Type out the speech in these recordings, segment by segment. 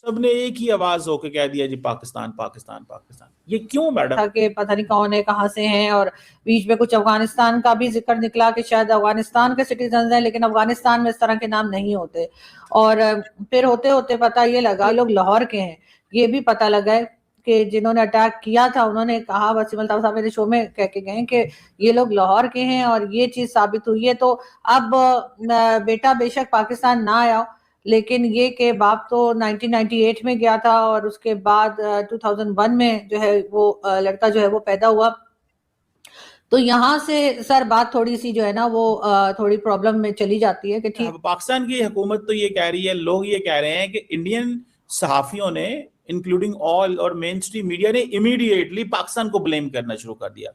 सबने एक ही आवाज होकर कह दिया जी पाकिस्तान पाकिस्तान पाकिस्तान। ये क्यों मैडम? था कि पता नहीं कौन है, कहाँ से हैं, और बीच में कुछ अफगानिस्तान का भी जिक्र निकला कि शायद अफगानिस्तान के सिटीजन हैं, लेकिन अफगानिस्तान में इस तरह के नाम नहीं होते। और फिर होते होते पता ये लगा लोग लाहौर के हैं। ये भी पता लगा है कि जिन्होंने अटैक किया था उन्होंने कहा, वसीम अल्ताफ साहब मेरे शो में कह के गए कि ये लोग लाहौर के हैं, और ये चीज साबित हुई है। तो अब बेटा बेशक पाकिस्तान ना आया, लेकिन ये कि बाप तो 1998 में गया था, और उसके बाद 2001 में जो है वो लड़का जो है वो पैदा हुआ। तो यहाँ से सर बात थोड़ी सी जो है ना वो थोड़ी प्रॉब्लम में चली जाती है कि ठीक। पाकिस्तान की हुकूमत तो ये कह रही है, लोग ये कह रहे हैं कि इंडियन सहाफियों ने इंक्लूडिंग ऑल और मेन स्ट्रीम मीडिया ने इमीडिएटली पाकिस्तान को ब्लेम करना शुरू कर दिया।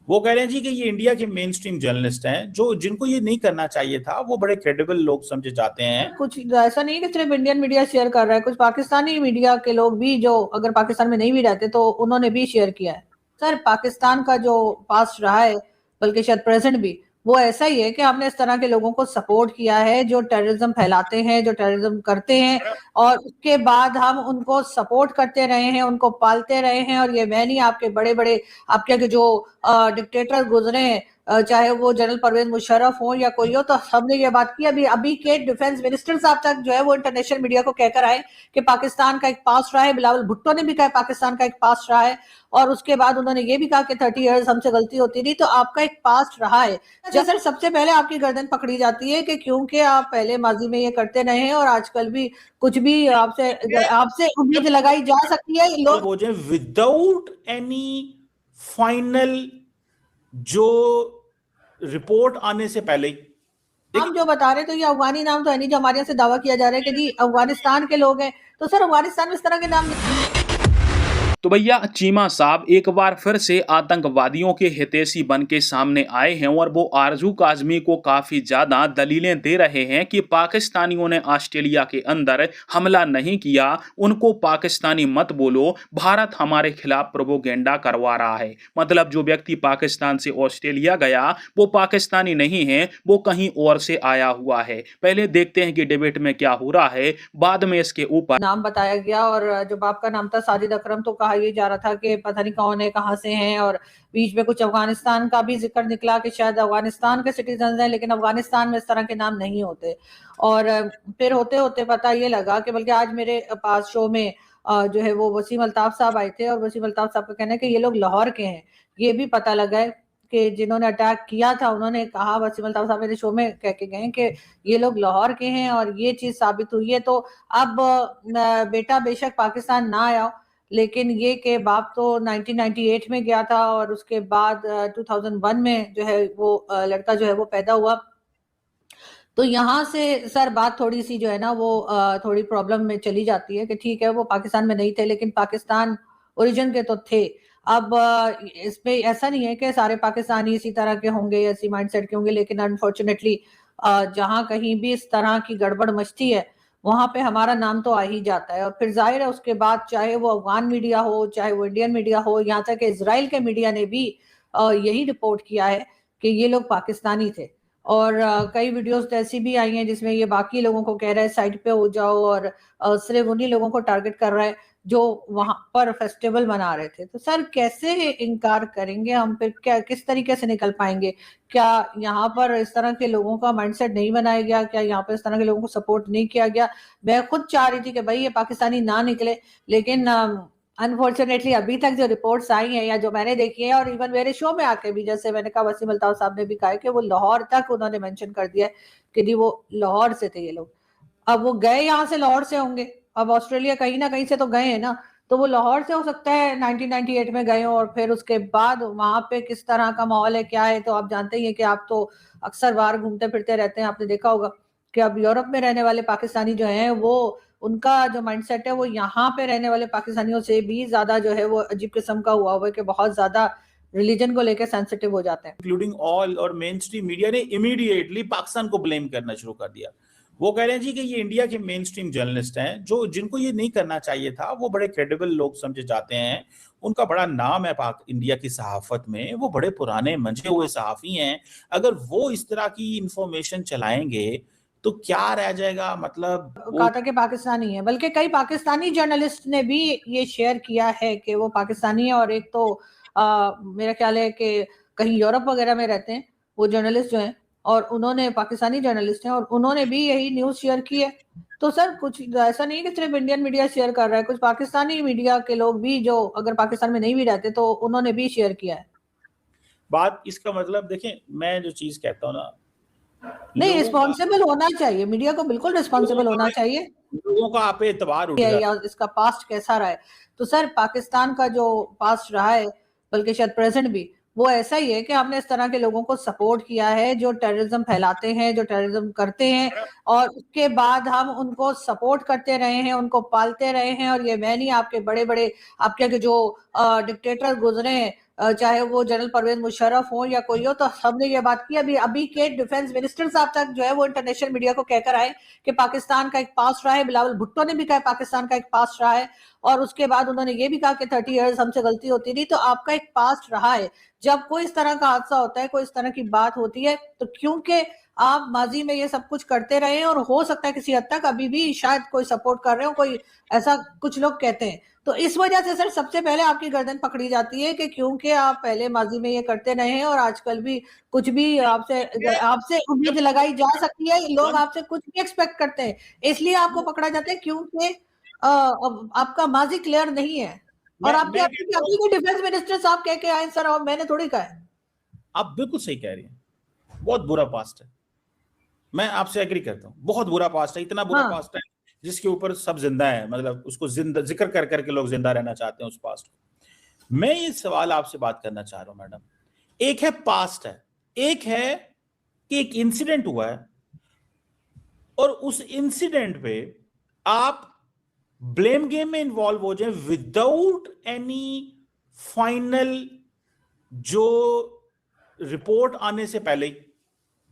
वो कह रहे हैं जी कि ये इंडिया के मेन स्ट्रीम जर्नलिस्ट हैं, जो जिनको ये नहीं करना चाहिए था, वो बड़े क्रेडिबल लोग समझे जाते हैं। कुछ ऐसा नहीं है कि सिर्फ इंडियन मीडिया शेयर कर रहा है, कुछ पाकिस्तानी मीडिया के लोग भी जो अगर पाकिस्तान में नहीं भी रहते तो उन्होंने भी शेयर किया है। सर पाकिस्तान का जो पास्ट रहा है, बल्कि शायद प्रेजेंट भी, वो ऐसा ही है कि हमने इस तरह के लोगों को सपोर्ट किया है जो टेररिज्म फैलाते हैं, जो टेररिज्म करते हैं, और उसके बाद हम उनको सपोर्ट करते रहे हैं, उनको पालते रहे हैं। और ये मैं नहीं, आपके बड़े बड़े आपके जो डिक्टेटर गुजरे हैं, चाहे वो जनरल परवेज मुशर्रफ हो या कोई हो, तो सबने ये बात की। अभी अभी के डिफेंस मिनिस्टर साहब तक जो है वो इंटरनेशनल मीडिया को कहकर आए कि पाकिस्तान का एक पास्ट रहा है। बिलावल भुट्टो ने भी कहा पाकिस्तान का एक पास्ट रहा है, और उसके बाद उन्होंने ये भी कहा कि 30 इयर्स हमसे गलती होती नहीं, तो आपका एक पास्ट रहा है। जैसे सबसे पहले आपकी गर्दन पकड़ी जाती है कि क्योंकि आप पहले माजी में ये करते रहे हैं, और आजकल भी कुछ भी आपसे उम्मीद लगाई जा सकती है। लोग विदाउट एनी फाइनल जो रिपोर्ट आने से पहले हम जो बता रहे, तो ये अफगानी नाम तो है नहीं जो हमारे यहाँ से दावा किया जा रहा है कि जी अफगानिस्तान के लोग हैं। तो सर अफगानिस्तान में इस तरह के नाम नहीं। तो भैया चीमा साहब एक बार फिर से आतंकवादियों के हितैषी बन के सामने आए हैं, और वो आरजू काजमी को काफी ज्यादा दलीलें दे रहे हैं कि पाकिस्तानियों ने ऑस्ट्रेलिया के अंदर हमला नहीं किया, उनको पाकिस्तानी मत बोलो, भारत हमारे खिलाफ प्रोपोगेंडा करवा रहा है। मतलब जो व्यक्ति पाकिस्तान से ऑस्ट्रेलिया गया वो पाकिस्तानी नहीं है, वो कहीं और से आया हुआ है। पहले देखते हैं कि डिबेट में क्या हो रहा है, बाद में इसके ऊपर नाम बताया गया, और जो बाप का नाम था साजिद अकरम, तो कहा ये जा रहा था कि पता नहीं कौन है, कहाँ से हैं, और बीच में कुछ अफगानिस्तान का भी जिक्र निकला कि शायद अफगानिस्तान के सिटीजन हैं, लेकिन अफगानिस्तान में इस तरह के नाम नहीं होते। और फिर होते होते पता ये लगा कि बल्कि आज मेरे पास शो में जो है वो वसीम अल्ताफ साहब आए थे, और वसीम अल्ताफ साहब का कहना है कि ये लोग लाहौर के हैं। ये भी पता लगा है कि जिन्होंने अटैक किया था उन्होंने कहा, वसीम अल्ताफ साहब मेरे शो में कह के गए कि ये लोग लाहौर के हैं, और ये चीज साबित हुई है। तो अब बेटा बेशक पाकिस्तान ना आया, लेकिन ये कि बाप तो 1998 में गया था, और उसके बाद 2001 में जो है वो लड़का जो है वो पैदा हुआ। तो यहाँ से सर बात थोड़ी सी जो है ना वो थोड़ी प्रॉब्लम में चली जाती है कि ठीक है वो पाकिस्तान में नहीं थे, लेकिन पाकिस्तान ओरिजिन के तो थे। अब इसमें ऐसा नहीं है कि सारे पाकिस्तानी इसी तरह के होंगे, ऐसी माइंडसेट के होंगे, लेकिन अनफॉर्चुनेटली जहाँ कहीं भी इस तरह की गड़बड़ मचती है वहां पे हमारा नाम तो आ ही जाता है। और फिर जाहिर है उसके बाद चाहे वो अफगान मीडिया हो, चाहे वो इंडियन मीडिया हो, यहाँ तक इसराइल के मीडिया ने भी यही रिपोर्ट किया है कि ये लोग पाकिस्तानी थे। और कई वीडियोस तो ऐसी भी आई हैं जिसमें ये बाकी लोगों को कह रहा है साइड पे हो जाओ, और सिर्फ उन्हीं लोगों को टारगेट कर रहा है जो वहां पर फेस्टिवल मना रहे थे। तो सर कैसे इनकार करेंगे हम, फिर क्या किस तरीके से निकल पाएंगे? क्या यहाँ पर इस तरह के लोगों का माइंडसेट नहीं बनाया गया? क्या यहाँ पर इस तरह के लोगों को सपोर्ट नहीं किया गया? मैं खुद चाह रही थी कि भाई ये पाकिस्तानी ना निकले, लेकिन अनफॉर्चुनेटली अभी तक जो रिपोर्ट्स आई हैं या जो मैंने देखी है, और इवन मेरे शो में आके भी, जैसे मैंने कहा वसीम अल्ताफ साहब ने भी कहा कि वो लाहौर तक उन्होंने मेंशन कर दिया कि जी वो लाहौर से थे ये लोग। अब वो गए यहाँ से लाहौर से होंगे, अब ऑस्ट्रेलिया कहीं ना कहीं से तो गए हैं ना, तो वो लाहौर से हो सकता है 1998 में गए हो, और फिर उसके बाद वहां पे किस तरह का माहौल है क्या है, तो आप जानते ही हैं कि आप तो अक्सर बाहर घूमते फिरते रहते हैं, आपने देखा होगा कि अब यूरोप में रहने वाले पाकिस्तानी जो हैं वो उनका जो माइंडसेट है वो यहाँ पे रहने वाले पाकिस्तानियों से भी ज्यादा जो है वो अजीब किस्म का हुआ है कि बहुत ज्यादा रिलीजन को लेकर सेंसिटिव हो जाते हैं। इंक्लूडिंग ऑल और मेन स्ट्रीम मीडिया ने इमीडिएटली पाकिस्तान को ब्लेम करना शुरू कर दिया। वो कह रहे हैं जी कि ये इंडिया के मेन स्ट्रीम जर्नलिस्ट हैं, जो जिनको ये नहीं करना चाहिए था, वो बड़े क्रेडिबल लोग समझे जाते हैं, उनका बड़ा नाम है पाक इंडिया की सहाफत में, वो बड़े पुराने मंझे हुए सहाफी हैं। अगर वो इस तरह की इंफॉर्मेशन चलाएंगे तो क्या रह जाएगा, मतलब कहा था कि पाकिस्तानी है, बल्कि कई पाकिस्तानी जर्नलिस्ट ने भी ये शेयर किया है कि वो पाकिस्तानी है, और एक तो मेरा ख्याल है कि कहीं यूरोप वगैरह में रहते हैं वो जर्नलिस्ट जो हैं, और उन्होंने पाकिस्तानी जर्नलिस्ट हैं और उन्होंने भी यही न्यूज शेयर की है। तो सर कुछ ऐसा नहीं है कि सिर्फ इंडियन मीडिया शेयर कर रहा है, कुछ पाकिस्तानी मीडिया के लोग भी जो अगर पाकिस्तान में नहीं भी रहते तो उन्होंने भी शेयर किया है। बात इसका मतलब देखें, मैं जो चीज कहता हूँ ना, नहीं, रिस्पॉन्सिबल होना चाहिए, मीडिया को बिल्कुल रिस्पॉन्सिबल होना चाहिए। लोगों का आप पे एतबार उठ जाता है। या इसका पास्ट कैसा रहा है, तो सर पाकिस्तान का जो पास्ट रहा है, बल्कि शायद प्रेजेंट भी, वो ऐसा ही है कि हमने इस तरह के लोगों को सपोर्ट किया है जो टेररिज्म फैलाते हैं, जो टेररिज्म करते हैं, और उसके बाद हम उनको सपोर्ट करते रहे हैं, उनको पालते रहे हैं। और ये मैं नहीं, आपके बड़े बड़े आपके के जो डिक्टेटर गुजरे हैं, चाहे वो जनरल परवेज मुशर्रफ हो या कोई हो, तो सबने ये बात की। अभी के डिफेंस मिनिस्टर साहब तक जो है वो इंटरनेशनल मीडिया को कहकर आए कि पाकिस्तान का एक पास्ट रहा है। बिलावल भुट्टो ने भी कहा पाकिस्तान का एक पास्ट रहा है, और उसके बाद उन्होंने ये भी कहा कि 30 इयर्स हमसे गलती होती नहीं। तो आपका एक पास्ट रहा है। जब कोई इस तरह का हादसा होता है, कोई इस तरह की बात होती है, तो क्योंकि आप माजी में ये सब कुछ करते रहे हैं, और हो सकता है किसी हद तक अभी भी शायद कोई सपोर्ट कर रहे हो, कोई ऐसा कुछ लोग कहते हैं, तो इस वजह से सर सबसे पहले आपकी गर्दन पकड़ी जाती है कि क्योंकि आप पहले माजी में ये करते रहे हैं, और आजकल भी कुछ भी आपसे उम्मीद लगाई जा सकती है, लोग आपसे कुछ भी एक्सपेक्ट करते हैं, इसलिए आपको पकड़ा जाता है क्योंकि आपका माजी क्लियर नहीं है। और आपके अभी को डिफेंस मिनिस्टर साहब कह के आए सर, और मैंने थोड़ी कहा है। आप बिल्कुल सही कह रही हैं, बहुत बुरा पास्ट है, मैं आपसे एग्री करता हूँ, बहुत बुरा पास्ट है, इतना बुरा पास्ट है जिसके ऊपर सब जिंदा है, मतलब उसको जिक्र कर करके लोग जिंदा रहना चाहते हैं उस पास्ट को। मैं ये सवाल आपसे बात करना चाह रहा हूं मैडम, एक है पास्ट है, एक है कि एक इंसिडेंट हुआ है, और उस इंसिडेंट पे आप ब्लेम गेम में इन्वॉल्व हो जाए विदाउट एनी फाइनल जो रिपोर्ट आने से पहले ही।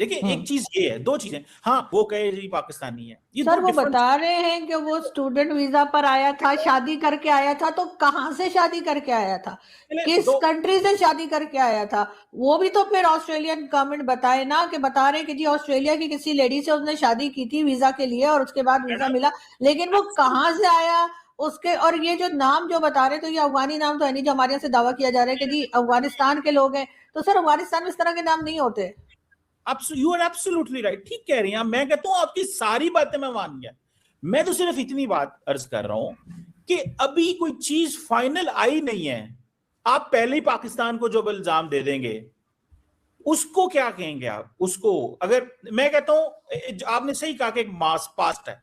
देखिए एक चीज ये है, दो चीजें, हाँ वो कहे जी पाकिस्तानी है, ये सर वो बता रहे हैं कि वो स्टूडेंट वीजा पर आया था, शादी करके आया था, तो कहां से शादी करके आया था, किस कंट्री से शादी करके आया था, वो भी तो फिर ऑस्ट्रेलियन गवर्नमेंट बताए ना, कि बता रहे हैं कि जी ऑस्ट्रेलिया की किसी लेडी से उसने शादी की थी वीजा के लिए, और उसके बाद वीजा मिला, लेकिन वो कहाँ से आया उसके। और ये जो नाम जो बता रहे, तो ये अफगानी नाम तो है नहीं जो हमारे यहाँ से दावा किया जा रहा है कि जी अफगानिस्तान के लोग हैं, तो सर अफगानिस्तान में इस तरह के नाम नहीं होते। यू आर एब्सोल्युटली राइट, ठीक कह रही हैं, मैं कहता हूं आपकी सारी बातें मैं मान गया, मैं तो सिर्फ इतनी बात अर्ज कर रहा हूं कि अभी कोई चीज फाइनल आई नहीं है, आप पहले ही पाकिस्तान को जो इल्जाम दे देंगे उसको क्या कहेंगे आप उसको। अगर मैं कहता हूं आपने सही कहा कि एक मास पास्ट है,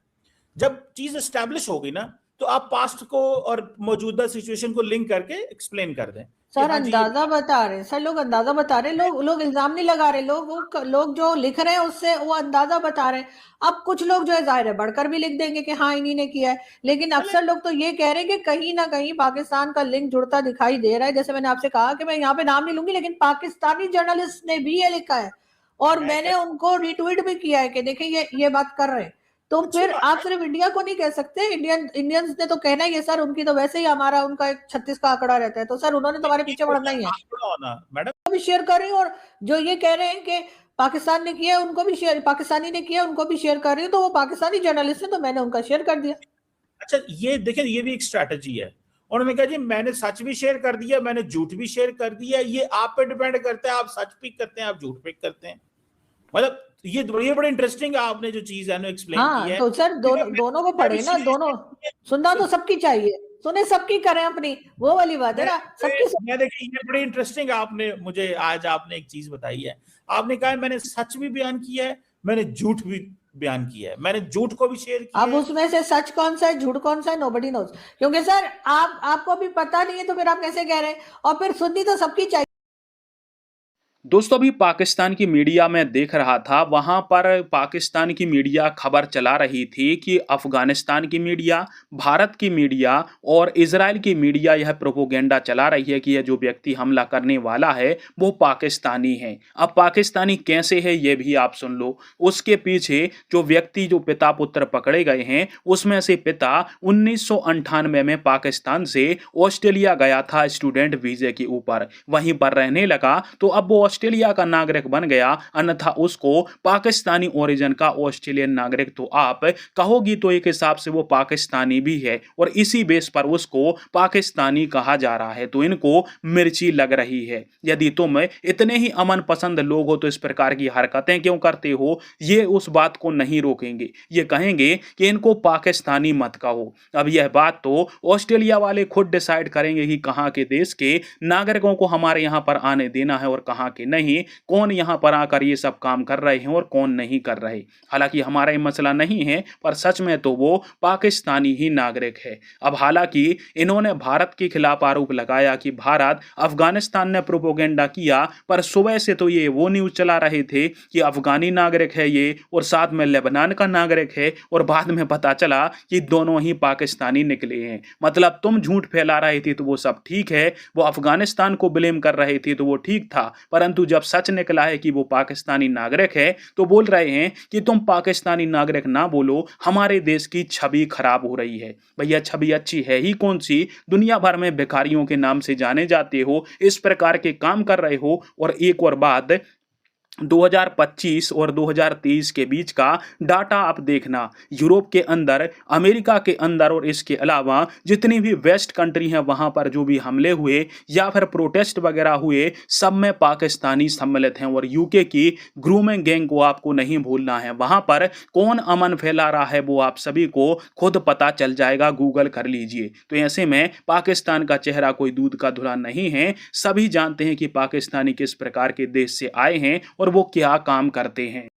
जब चीज एस्टैब्लिश होगी ना तो आप पास्ट को और मौजूदा सिचुएशन को लिंक करके एक्सप्लेन कर दें। सर अंदाजा बता रहे, सर लोग अंदाजा बता रहे, लोग इल्जाम नहीं लगा रहे, लोग जो लिख रहे हैं उससे वो अंदाजा बता रहे हैं। अब कुछ लोग जो है जाहिर है बढ़कर भी लिख देंगे कि हाँ इन्हीं ने किया है, लेकिन अक्सर लोग तो ये कह रहे हैं कि कहीं ना कहीं पाकिस्तान का लिंक जुड़ता दिखाई दे रहा है। जैसे मैंने आपसे कहा कि मैं यहाँ पे नाम नहीं लूंगी, लेकिन पाकिस्तानी जर्नलिस्ट ने भी ये लिखा है, और मैंने उनको रिट्वीट भी किया है कि देखिए ये बात कर रहे हैं। तो फिर आप सिर्फ इंडिया को नहीं कह सकते, इंडियंस ने तो कहना ही है सर, उनकी तो वैसे ही उनका एक 36 का आंकड़ा रहता है, तो सर उन्होंने तुम्हारे पीछे पड़ना ही है। मैडम भी शेयर कर रही हूँ, और जो ये कह रहे हैं कि पाकिस्तान ने किया उनको भी शेयर, पाकिस्तानी ने किया उनको भी शेयर कर रही हूँ, तो वो पाकिस्तानी जर्नलिस्ट है तो मैंने उनका शेयर कर दिया। अच्छा ये देखिए, ये भी एक स्ट्रैटेजी है, उन्होंने कहा जी मैंने सच भी शेयर कर दिया, मैंने झूठ भी शेयर कर दिया, ये आप पे डिपेंड करता है, आप सच पिक करते हैं आप झूठ पिक करते हैं। मतलब ये बड़े इंटरेस्टिंग आपने जो चीज है ना एक्सप्लेन की है। तो सर दोनों को पढ़े ना, दोनों सुनना तो सबकी चाहिए, सुने सबकी करें अपनी, वो वाली बात है ना सबकी। मैं देखिए ये बड़ी इंटरेस्टिंग आपने मुझे आज आपने एक चीज बताई है, आपने कहा मैंने सच भी बयान किया है, मैंने झूठ भी बयान किया है, मैंने झूठ को भी शेयर किया। अब उसमें से सच कौन सा है झूठ कौन सा है नोबडी नोज, क्योंकि सर आपको भी पता नहीं है, तो फिर आप कैसे कह रहे हैं, और फिर सुननी तो सबकी चाहिए। दोस्तों अभी पाकिस्तान की मीडिया में देख रहा था, वहां पर पाकिस्तान की मीडिया खबर चला रही थी कि अफगानिस्तान की मीडिया, भारत की मीडिया और इजराइल की मीडिया यह प्रोपोगेंडा चला रही है कि यह जो व्यक्ति हमला करने वाला है वो पाकिस्तानी है। अब पाकिस्तानी कैसे है ये भी आप सुन लो। उसके पीछे जो व्यक्ति, जो पिता पुत्र पकड़े गए हैं, उसमें से पिता 1998 में पाकिस्तान से ऑस्ट्रेलिया गया था स्टूडेंट वीजे के ऊपर, वहीं पर रहने लगा, तो अब वो ऑस्ट्रेलिया का नागरिक बन गया, अन्यथा उसको पाकिस्तानी ओरिजिन का ऑस्ट्रेलियन नागरिक तो आप कहोगी तो एक हिसाब से वो पाकिस्तानी भी है और इसी बेस पर उसको पाकिस्तानी कहा जा रहा है। तो इनको मिर्ची लग रही है। यदि तुम इतने ही अमन पसंद लोग हो तो इस प्रकार की हरकतें क्यों करते हो? ये उस बात को नहीं रोकेंगे, ये कहेंगे कि इनको पाकिस्तानी मत कहो। अब यह बात तो ऑस्ट्रेलिया वाले खुद डिसाइड करेंगे कि कहाँ के देश के नागरिकों को हमारे यहाँ पर आने देना है और कहाँ के नहीं, कौन यहाँ पर आकर ये सब काम कर रहे हैं और कौन नहीं कर रहे। हालांकि हमारा ये मसला नहीं है, पर सच में तो वो पाकिस्तानी ही नागरिक है। अब हालांकि इन्होंने भारत के खिलाफ आरोप लगाया कि भारत अफगानिस्तान ने प्रोपोगेंडा किया, पर सुबह से तो ये वो न्यूज चला रहे थे कि अफगानी नागरिक है ये और साथ में लेबनान का नागरिक है, और बाद में पता चला कि दोनों ही पाकिस्तानी निकले हैं। मतलब तुम झूठ फैला रहे थे तो वो सब ठीक है, वो अफगानिस्तान को ब्लेम कर रहे थे तो वो ठीक था, परंतु जब सच निकला है कि वो पाकिस्तानी नागरिक है तो बोल रहे हैं कि तुम पाकिस्तानी नागरिक ना बोलो, हमारे देश की छवि खराब हो रही है। भैया छवि अच्छी है ही कौन सी? दुनिया भर में भिखारियों के नाम से जाने जाते हो, इस प्रकार के काम कर रहे हो। और एक और बात, 2025 और 2023 के बीच का डाटा आप देखना, यूरोप के अंदर, अमेरिका के अंदर और इसके अलावा जितनी भी वेस्ट कंट्री हैं वहां पर जो भी हमले हुए या फिर प्रोटेस्ट वगैरह हुए, सब में पाकिस्तानी सम्मिलित हैं। और यूके की ग्रूमिंग गैंग को आपको नहीं भूलना है। वहां पर कौन अमन फैला रहा है वो आप सभी को खुद पता चल जाएगा, गूगल कर लीजिए। तो ऐसे में पाकिस्तान का चेहरा कोई दूध का धुला नहीं है, सभी जानते हैं कि पाकिस्तानी किस प्रकार के देश से आए हैं और वो क्या काम करते हैं।